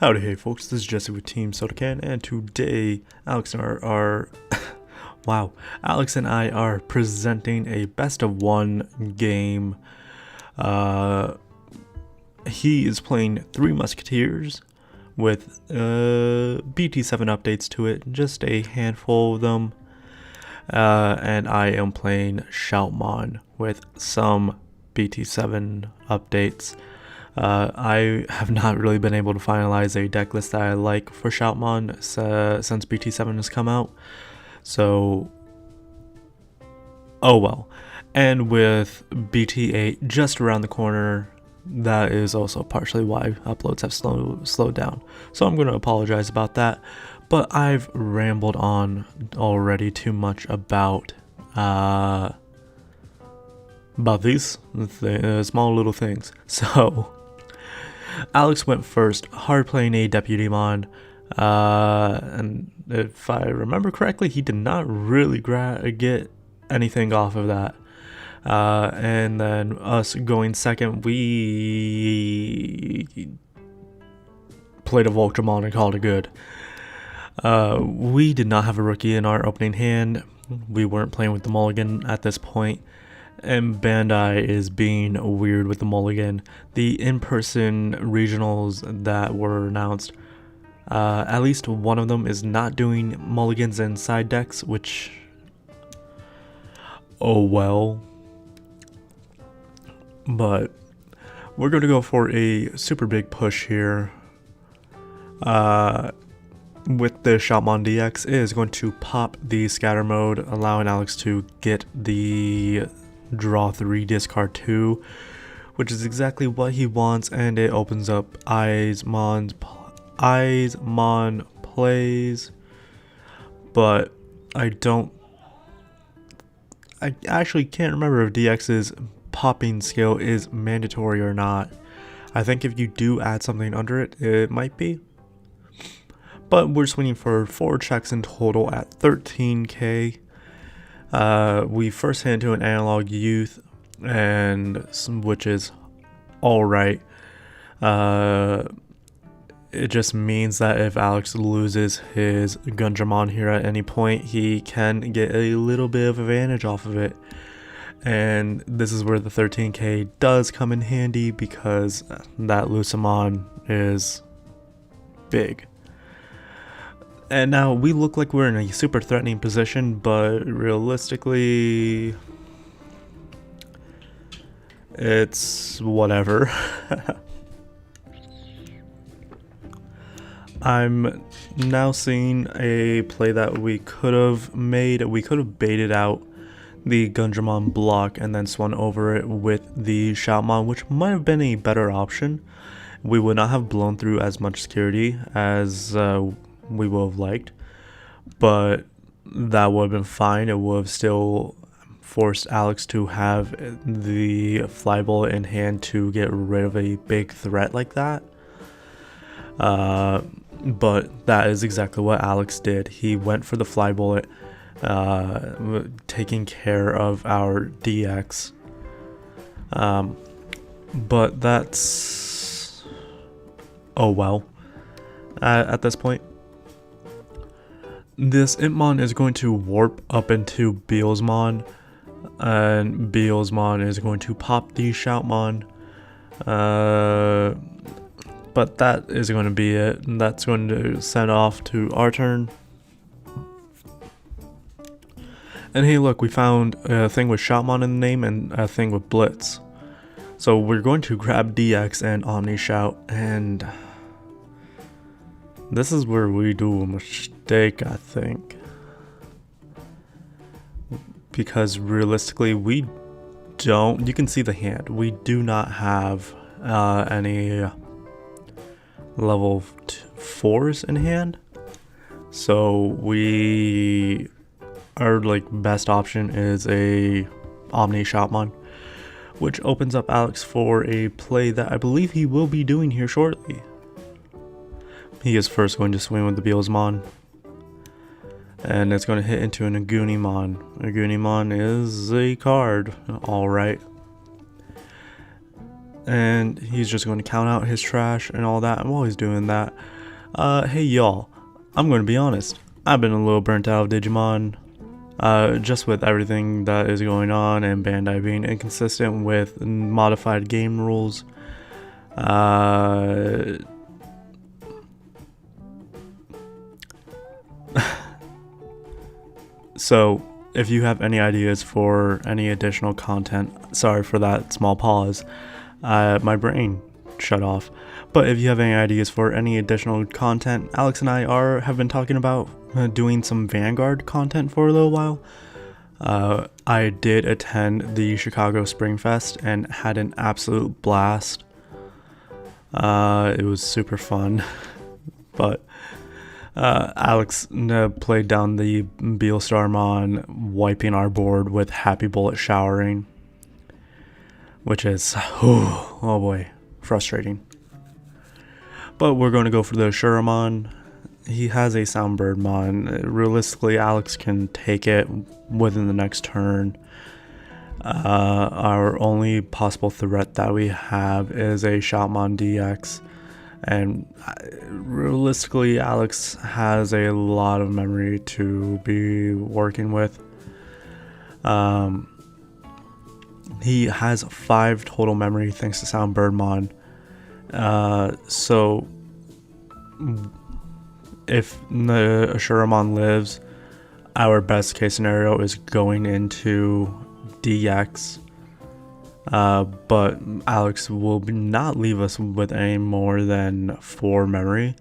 Howdy, hey folks, this is Jesse with Team SodaKan, and today Alex and I are wow, Alex and I are presenting a best of one game. He is playing 3 Musketeers with BT7 updates to it, just a handful of them, and I am playing Shoutmon with some BT7 updates. I have not really been able to finalize a deck list that I like for Shoutmon since BT7 has come out. So, oh well. And with BT8 just around the corner, that is also partially why uploads have slowed down. So I'm going to apologize about that. But I've rambled on already too much about these small little things. So Alex went first, hard playing a Deputymon, and if I remember correctly, he did not really get anything off of that. And then us going second, we played a Voltramon and called it good. We did not have a rookie in our opening hand. We weren't playing with the mulligan at this point. And Bandai is being weird with the mulligan. The in-person regionals that were announced, at least one of them is not doing mulligans and side decks, which, oh well. But we're going to go for a super big push here. With the Shoutmon DX, it is going to pop the scatter mode, allowing Alex to get the draw 3, discard 2, which is exactly what he wants, and it opens up Mon plays. But I actually can't remember if DX's popping skill is mandatory or not. I think if you do add something under it, it might be. But we're swinging for 4 checks in total at 13k. We first hit into an analog youth, which is alright. It just means that if Alex loses his Gundramon here at any point, he can get a little bit of advantage off of it. And this is where the 13k does come in handy, because that Lucamon is big. And now we look like we're in a super threatening position, but realistically, it's whatever. I'm now seeing a play that we could have made. We could have baited out the Gundramon block and then swung over it with the Shoutmon, which might have been a better option. We would not have blown through as much security as we would have liked, but that would have been fine. It would have still forced Alex to have the fly bullet in hand to get rid of a big threat like that. But that is exactly what Alex did. He went for the fly bullet, taking care of our DX. But that's, oh well, at this point. This Impmon is going to warp up into Beelzemon, and Beelzemon is going to pop the Shoutmon. But that is going to be it. And that's going to send off to our turn. And hey, look, we found a thing with Shoutmon in the name and a thing with Blitz. So we're going to grab DX and Omni Shout, and this is where we do a mistake, I think. Because realistically, we don't, you can see the hand, we do not have any level 4s in hand. So our best option is a Omni Shoutmon, which opens up Alex for a play that I believe he will be doing here shortly. He is first going to swing with the Beelzemon, and it's going to hit into an Agunimon. Agunimon is a card, alright. and he's just going to count out his trash and all that. I'm always doing that. Hey y'all, I'm going to be honest. I've been a little burnt out of Digimon. Just with everything that is going on and Bandai being inconsistent with modified game rules. So, if you have any ideas for any additional content, sorry for that small pause, my brain shut off. But if you have any ideas for any additional content, Alex and I have been talking about doing some Vanguard content for a little while. I did attend the Chicago Spring Fest and had an absolute blast. It was super fun, but Alex played down the Beelstarmon, wiping our board with Happy Bullet showering, which is, oh boy, frustrating. But we're going to go for the Shuramon. He has a Soundbirdmon. Realistically, Alex can take it within the next turn. Our only possible threat that we have is a Shoutmon DX. And realistically, Alex has a lot of memory to be working with. He has 5 total memory thanks to Soundbirdmon. So if the Ashuramon lives, our best case scenario is going into DX. But Alex will not leave us with any more than 4 memory.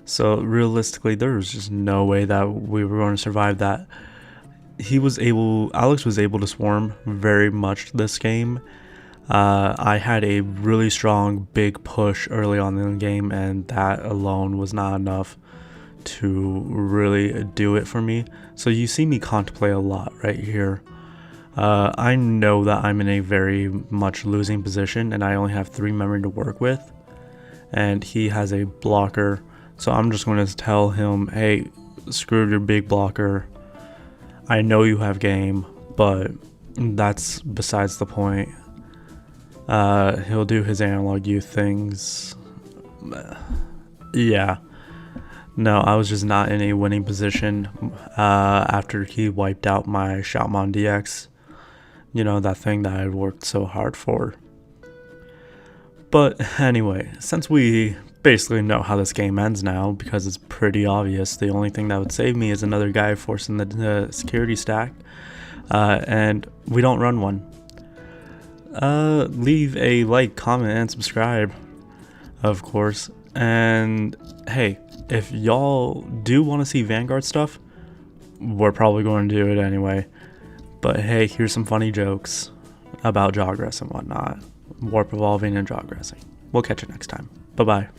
So realistically, there was just no way that we were going to survive that. Alex was able to swarm very much this game. I had a really strong big push early on in the game, and that alone was not enough to really do it for me. So you see me contemplate a lot right here. I know that I'm in a very much losing position and I only have 3 memory to work with, and he has a blocker, so I'm just going to tell him, hey, screw your big blocker. I know you have game, but that's besides the point. He'll do his analog youth things. Yeah. No, I was just not in a winning position after he wiped out my Shoutmon DX. You know, that thing that I worked so hard for. But anyway, since we basically know how this game ends now, because it's pretty obvious, the only thing that would save me is another guy forcing the security stack, and we don't run one. Leave a like, comment, and subscribe, of course. And hey, if y'all do want to see Vanguard stuff, we're probably going to do it anyway. But hey, here's some funny jokes about Jawgrass and whatnot. Warp evolving and Jawgrassing. We'll catch you next time. Bye-bye.